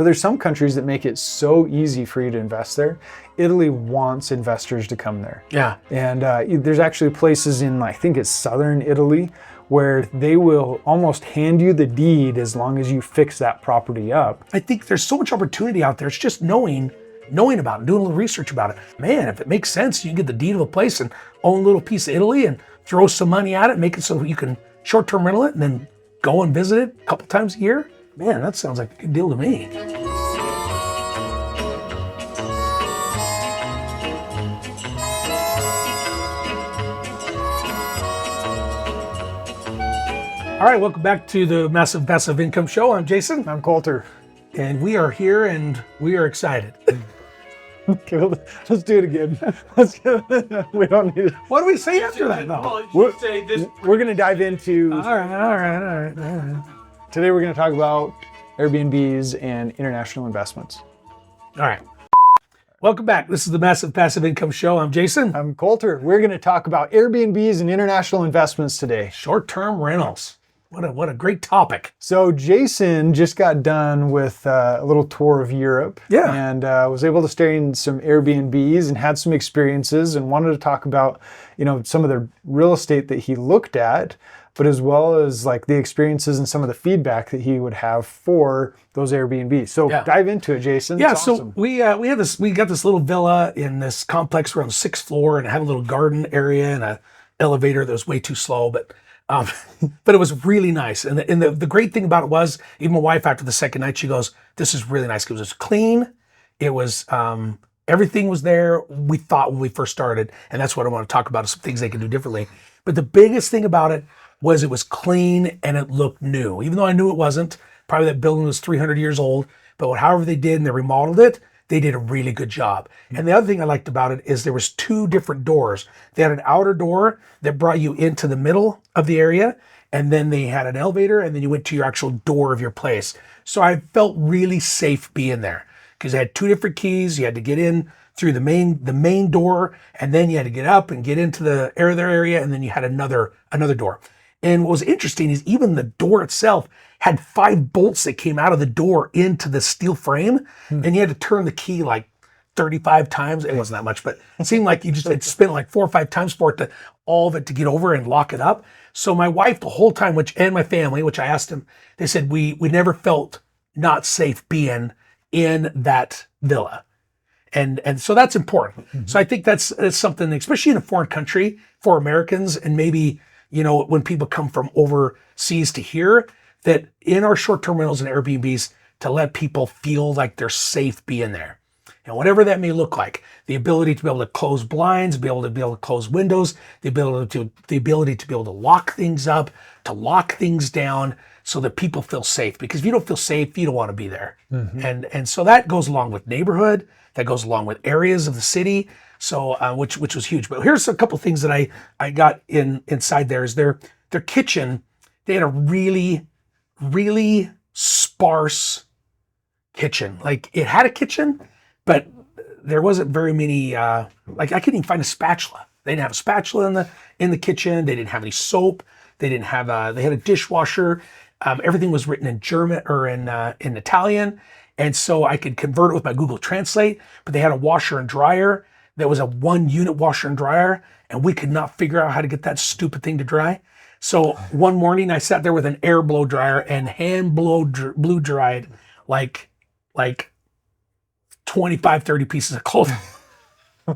But there's some countries that make it so easy for you to invest there. Italy wants investors to come there. Yeah. And there's actually places in, I think it's southern Italy, where they will almost hand you the deed as long as you fix that property up. I think there's so much opportunity out there. It's just knowing about it, doing a little research about it. Man, if it makes sense, you can get the deed of a place and own a little piece of Italy and throw some money at it, make it so you can short-term rental it and then go and visit it a couple times a year. Man, that sounds like a good deal to me. All right, welcome back to the Massive Passive Income Show. I'm Jason. I'm Colter. And we are here and we are excited. Okay, let's do it again. We don't need it. What do we say after that, though? We're going to dive into... All right. Today we're going to talk about AirBNB's and international investments. All right. Welcome back. This is the Massive Passive Income Show. I'm Jason. I'm Colter. We're going to talk about AirBNB's and international investments today. Short-term rentals. What a great topic. So Jason just got done with a little tour of Europe. Yeah. And was able to stay in some AirBNBs and had some experiences and wanted to talk about, some of the real estate that he looked at, but as well as like the experiences and some of the feedback that he would have for those Airbnbs. So dive into it, Jason. Yeah, it's awesome. So we got this little villa in this complex. We're on the 6th floor and it had a little garden area and an elevator that was way too slow, but it was really nice. And the great thing about it was, even my wife after the second night, she goes, "This is really nice because it was clean. It was everything was there we thought when we first started." And that's what I want to talk about, is some things they can do differently. But the biggest thing about it was clean and it looked new. Even though I knew it wasn't, probably that building was 300 years old, but however they did and they remodeled it, they did a really good job. And the other thing I liked about it is there was 2 different doors. They had an outer door that brought you into the middle of the area, and then they had an elevator, and then you went to your actual door of your place. So I felt really safe being there because they had 2 different keys. You had to get in through the main door, and then you had to get up and get into the other area, and then you had another door. And what was interesting is even the door itself had 5 bolts that came out of the door into the steel frame, and you had to turn the key like 35 times. It wasn't that much, but it seemed like you just had spent like 4 or 5 times for it to all of it to get over and lock it up. So my wife the whole time, and my family, which I asked them, they said we never felt not safe being in that villa. And so that's important. Mm-hmm. So I think that's something, especially in a foreign country for Americans, and maybe, when people come from overseas to here, that in our short-term rentals and Airbnbs, to let people feel like they're safe being there. And whatever that may look like, the ability to be able to close blinds, be able to close windows, the ability to be able to lock things up, to lock things down so that people feel safe. Because if you don't feel safe, you don't want to be there. Mm-hmm. And so that goes along with neighborhood, that goes along with areas of the city. So which was huge. But here's a couple of things that I got inside there is their kitchen. They had a really, really sparse kitchen. Like it had a kitchen, but there wasn't very many, I couldn't even find a spatula. They didn't have a spatula in the kitchen. They didn't have any soap. They didn't have they had a dishwasher. Everything was written in German or in Italian. And so I could convert it with my Google Translate, but they had a washer and dryer. That was a 1-unit washer and dryer, and we could not figure out how to get that stupid thing to dry. So one morning I sat there with an air blow dryer and hand blow dried like 25, 30 pieces of Colter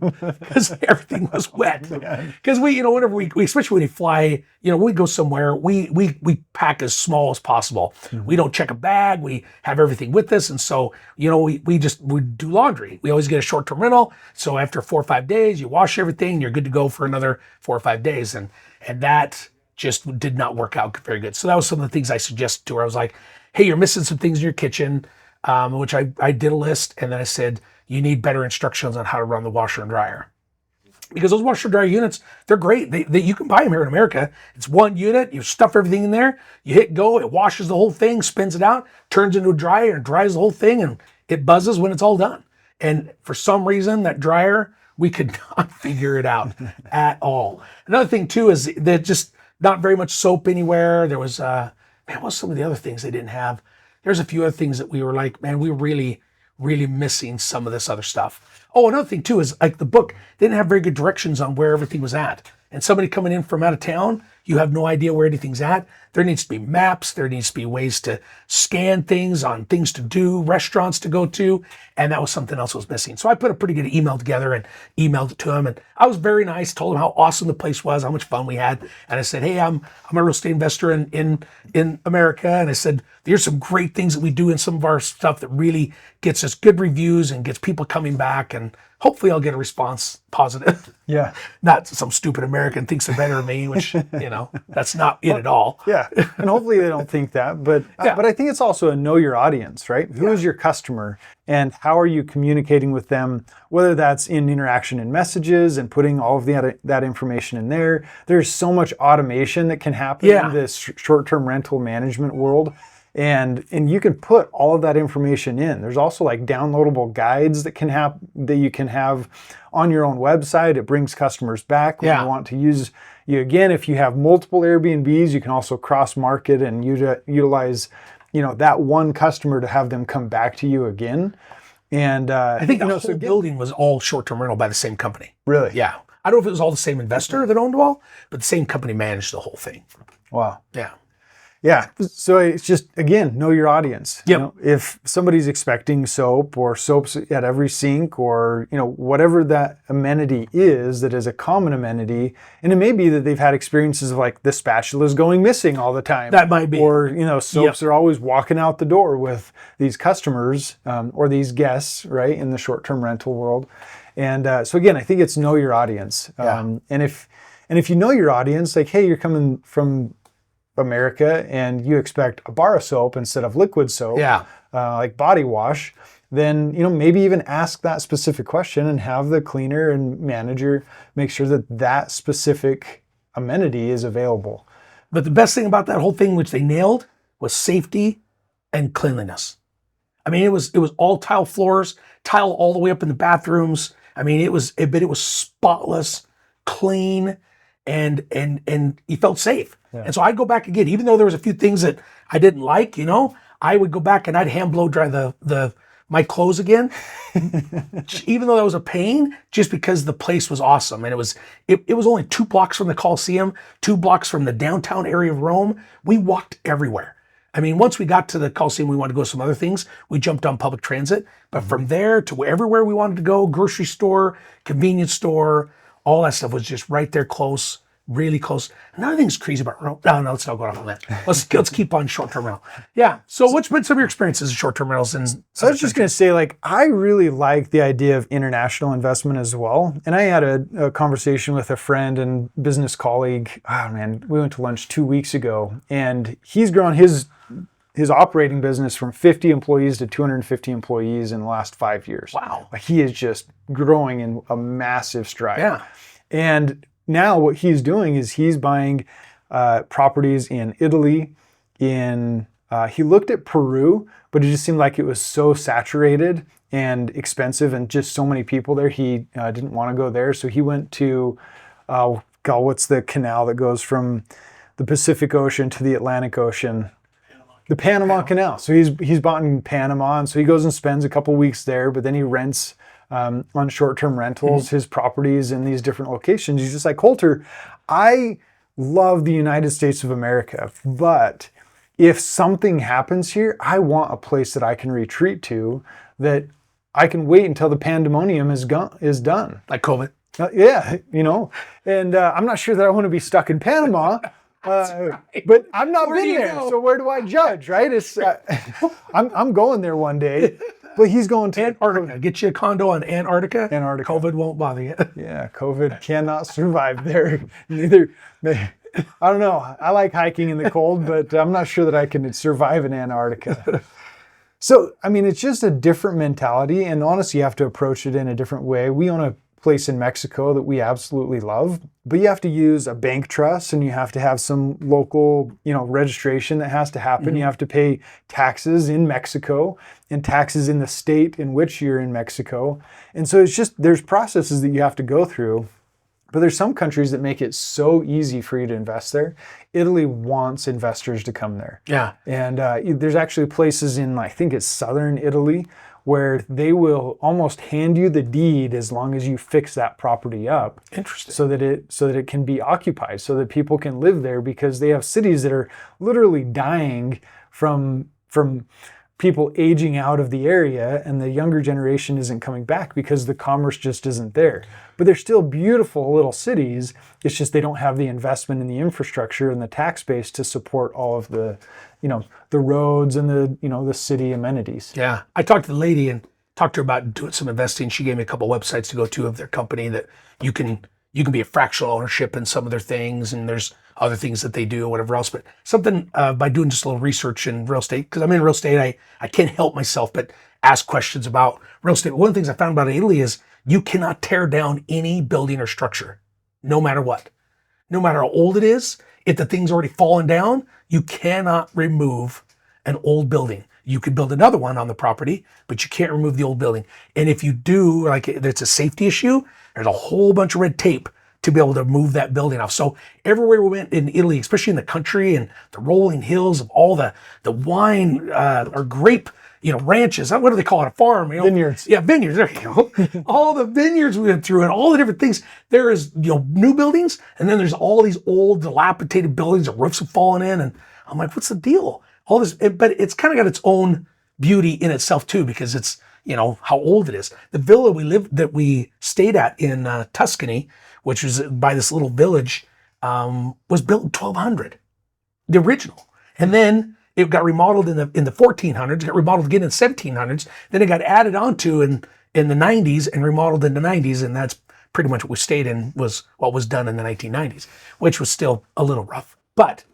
because everything was wet. Because whenever we, especially when you fly, when we go somewhere, we pack as small as possible. Mm-hmm. We don't check a bag. We have everything with us. And so, we do laundry. We always get a short-term rental. So after 4 or 5 days, you wash everything, you're good to go for another 4 or 5 days. And that just did not work out very good. So that was some of the things I suggested to her. I was like, hey, you're missing some things in your kitchen, which I did a list. And then I said, you need better instructions on how to run the washer and dryer. Because those washer and dryer units, they're great. You can buy them here in America. It's 1 unit. You stuff everything in there. You hit go. It washes the whole thing, spins it out, turns into a dryer and dries the whole thing. And it buzzes when it's all done. And for some reason, that dryer, we could not figure it out at all. Another thing, too, is that just not very much soap anywhere. There was, what was some of the other things they didn't have? there's a few other things that we were like, man, we were really, really missing some of this other stuff. Oh, another thing too is like the book didn't have very good directions on where everything was at. And somebody coming in from out of town, you have no idea where anything's at. There needs to be maps. There needs to be ways to scan things on things to do, restaurants to go to. And that was something else was missing. So I put a pretty good email together and emailed it to him. And I was very nice, told him how awesome the place was, how much fun we had. And I said, hey, I'm a real estate investor in America. And I said, there's some great things that we do in some of our stuff that really gets us good reviews and gets people coming back. And hopefully I'll get a response positive. Yeah. Not some stupid American thinks they're better than me, which, that's not it at all. Yeah. And hopefully they don't think that. But but I think it's also a know your audience, right? Who is your customer and how are you communicating with them, whether that's in interaction in messages and putting all of that information in there. There's so much automation that can happen in this short-term rental management world. And you can put all of that information in. There's also like downloadable guides that you can have on your own website. It brings customers back when you want to use you again. If you have multiple Airbnbs, you can also cross-market and utilize that one customer to have them come back to you again. And I think the whole building was all short-term rental by the same company. Really? Yeah. I don't know if it was all the same investor that owned it all, but the same company managed the whole thing. Wow. Yeah. Yeah. So it's just, again, know your audience. Yep. If somebody's expecting soap or soaps at every sink or, whatever that amenity is that is a common amenity, and it may be that they've had experiences of like the spatulas going missing all the time. That might be. Or, soaps are always walking out the door with these customers or these guests, right, in the short-term rental world. And so again, I think it's know your audience. And if you know your audience, like, hey, you're coming from America and you expect a bar of soap instead of liquid soap, like body wash, then maybe even ask that specific question and have the cleaner and manager make sure that specific amenity is available. But the best thing about that whole thing, which they nailed, was safety and cleanliness. I mean, it was all tile floors, tile all the way up in the bathrooms. I mean, it was spotless, clean, and you felt safe. Yeah. And so I'd go back again, even though there was a few things that I didn't like, I would go back and I'd hand blow dry my clothes again, even though that was a pain, just because the place was awesome. And it was only 2 blocks from the Coliseum, 2 blocks from the downtown area of Rome. We walked everywhere. I mean, once we got to the Coliseum, we wanted to go to some other things. We jumped on public transit, but from there to everywhere we wanted to go, grocery store, convenience store, all that stuff was just right there close. Really close. Another thing's crazy about rental. No, let's not go off on that. Let's keep on short-term rental. Yeah. So what's been some of your experiences in short-term rentals? So I was just going to say, I really like the idea of international investment as well. And I had a conversation with a friend and business colleague. Oh man, we went to lunch 2 weeks ago, and he's grown his operating business from 50 employees to 250 employees in the last 5 years. Wow. He is just growing in a massive stride. Yeah. And now what he's doing is he's buying properties in Italy, he looked at Peru, but it just seemed like it was so saturated and expensive and just so many people there. He didn't want to go there. So he went to, what's the canal that goes from the Pacific Ocean to the Atlantic Ocean? The Panama Canal. So he's bought in Panama, and so he goes and spends a couple weeks there, but then he rents on short-term rentals, his properties in these different locations. He's just like, Colter, I love the United States of America, but if something happens here, I want a place that I can retreat to, that I can wait until the pandemonium is done. Like COVID. And I'm not sure that I want to be stuck in Panama. Right. But I've not been there, so where do I judge, right? It's I'm going there one day. But he's going to Antarctica. Get you a condo on Antarctica. Antarctica. COVID won't bother you. Yeah, COVID cannot survive there. Neither. I don't know. I like hiking in the cold, but I'm not sure that I can survive in Antarctica. So, I mean, it's just a different mentality, and honestly, you have to approach it in a different way. We own a place in Mexico that we absolutely love, but you have to use a bank trust, and you have to have some local, registration that has to happen. You have to pay taxes in Mexico and taxes in the state in which you're in Mexico. And so it's just, there's processes that you have to go through. But there's some countries that make it so easy for you to invest there. Italy wants investors to come there. Yeah. And there's actually places in, I think it's southern Italy, where they will almost hand you the deed as long as you fix that property up. Interesting. So that it can be occupied, so that people can live there, because they have cities that are literally dying from people aging out of the area, and the younger generation isn't coming back because the commerce just isn't there. But they're still beautiful little cities. It's just they don't have the investment in the infrastructure and the tax base to support all of the, the roads and the city amenities. Yeah. I talked to the lady and talked to her about doing some investing. She gave me a couple websites to go to of their company that you can be a fractional ownership in some of their things, and there's other things that they do or whatever else. But something by doing just a little research in real estate, because I'm in real estate, I can't help myself but ask questions about real estate. One of the things I found about Italy is you cannot tear down any building or structure, no matter what. No matter how old it is, if the thing's already fallen down, you cannot remove an old building. You could build another one on the property, but you can't remove the old building. And if you do, like it's a safety issue, there's a whole bunch of red tape to be able to move that building off. So everywhere we went in Italy, especially in the country and the rolling hills of all the wine or grape, ranches. What do they call it? A farm? Vineyards. Yeah, vineyards. There you go. All the vineyards we went through and all the different things. There is, new buildings, and then there's all these old dilapidated buildings. The roofs have fallen in, and I'm like, what's the deal? All this, but it's kind of got its own beauty in itself too, because it's, how old it is. The villa we stayed at in Tuscany, which was by this little village, was built in 1200, the original. And then it got remodeled in the 1400s, got remodeled again in 1700s. Then it got added onto in the 90s and remodeled in the 90s. And that's pretty much what we stayed in, was what was done in the 1990s, which was still a little rough, but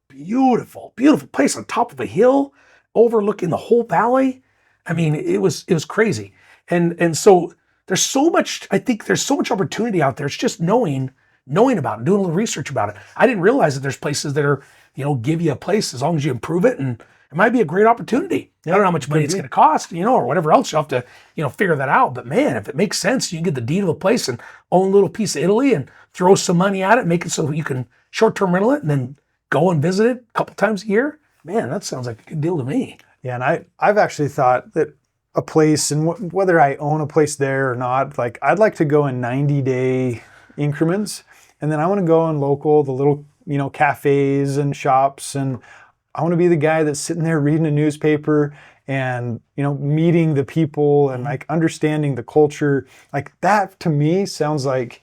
beautiful, beautiful place on top of a hill overlooking the whole valley. I mean, it was crazy. And so there's so much opportunity out there. It's just knowing about it, doing a little research about it. I didn't realize that there's places that are, give you a place as long as you improve it, and it might be a great opportunity. I don't know how much money it's going to cost, or whatever else. You'll have to, figure that out. But man, if it makes sense, you can get the deed of a place and own a little piece of Italy and throw some money at it, make it so you can short-term rental it and then go and visit it a couple times a year. Man, that sounds like a good deal to me. Yeah, and I've actually thought that a place, and whether I own a place there or not, like I'd like to go in 90-day increments, and then I want to go in the little, cafes and shops, and I want to be the guy that's sitting there reading a newspaper and, meeting the people and like understanding the culture. Like that to me sounds like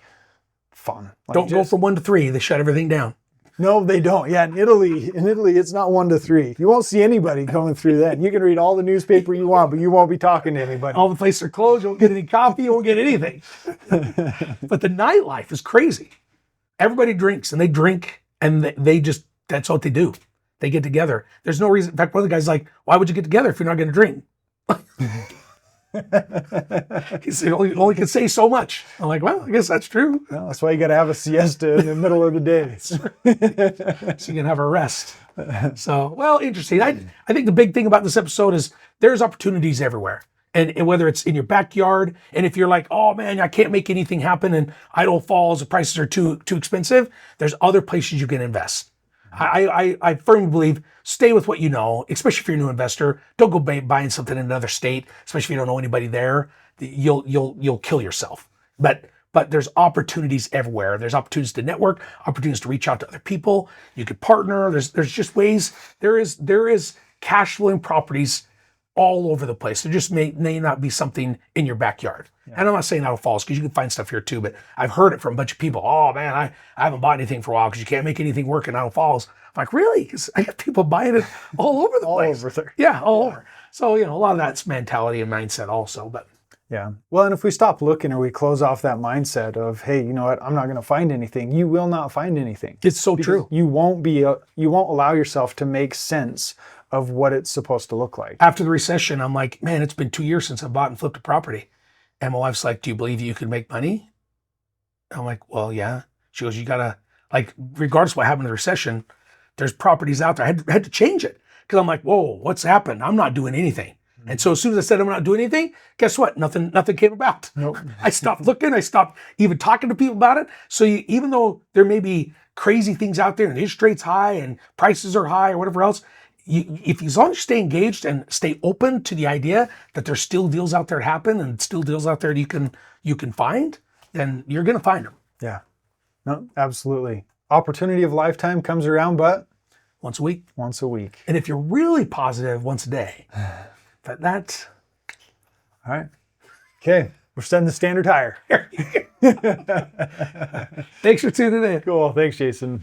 fun. Like Don't go from 1 to 3. They shut everything down. No, they don't. Yeah, in Italy, it's not 1 to 3. You won't see anybody going through that. You can read all the newspaper you want, but you won't be talking to anybody. All the places are closed. You won't get any coffee. You won't get anything. But the nightlife is crazy. Everybody drinks, and they drink, and that's what they do. They get together. There's no reason. In fact, one of the guys is like, why would you get together if you're not going to drink? He said, only can say so much. I'm like, well, I guess that's true. Well, that's why you got to have a siesta in the middle of the day. So you can have a rest. So, well, interesting. I think the big thing about this episode is there's opportunities everywhere. And whether it's in your backyard, and if you're like, oh man, I can't make anything happen in Idaho Falls, the prices are too expensive, there's other places you can invest. I firmly believe stay with what you know, especially if you're a new investor. Don't go buying something in another state, especially if you don't know anybody there. You'll kill yourself. But there's opportunities everywhere. There's opportunities to network, opportunities to reach out to other people. You could partner. There's just ways. There is cash flowing properties all over the place. There just may not be something in your backyard. Yeah. And I'm not saying Idaho Falls, because you can find stuff here too, but I've heard it from a bunch of people. Oh man, I haven't bought anything for a while because you can't make anything work in Idaho Falls. I'm like, really? Because I got people buying it all over the place. All over there. Yeah, all over. So, a lot of that's mentality and mindset also. But yeah. Well, and if we stop looking, or we close off that mindset of, hey, you know what, I'm not going to find anything, you will not find anything. It's so true. You won't allow yourself to make sense of what it's supposed to look like. After the recession, I'm like, man, it's been 2 years since I bought and flipped a property. And my wife's like, do you believe you could make money? I'm like, well, yeah. She goes, you gotta, like, regardless of what happened in the recession, there's properties out there. I had to change it, because I'm like, whoa, what's happened? I'm not doing anything. And so as soon as I said I'm not doing anything, guess what? Nothing came about. Nope. I stopped looking. I stopped even talking to people about it. So even though there may be crazy things out there and the interest rate's high and prices are high or whatever else, as long as you stay engaged and stay open to the idea that there's still deals out there to happen and still deals out there that you can find, then you're going to find them. Yeah. No, absolutely. Opportunity of a lifetime comes around, but Once a week. once a week. And if you're really positive, once a day. But that's... All right. Okay. We're setting the standard higher. Thanks for tuning in. Cool. Thanks, Jason.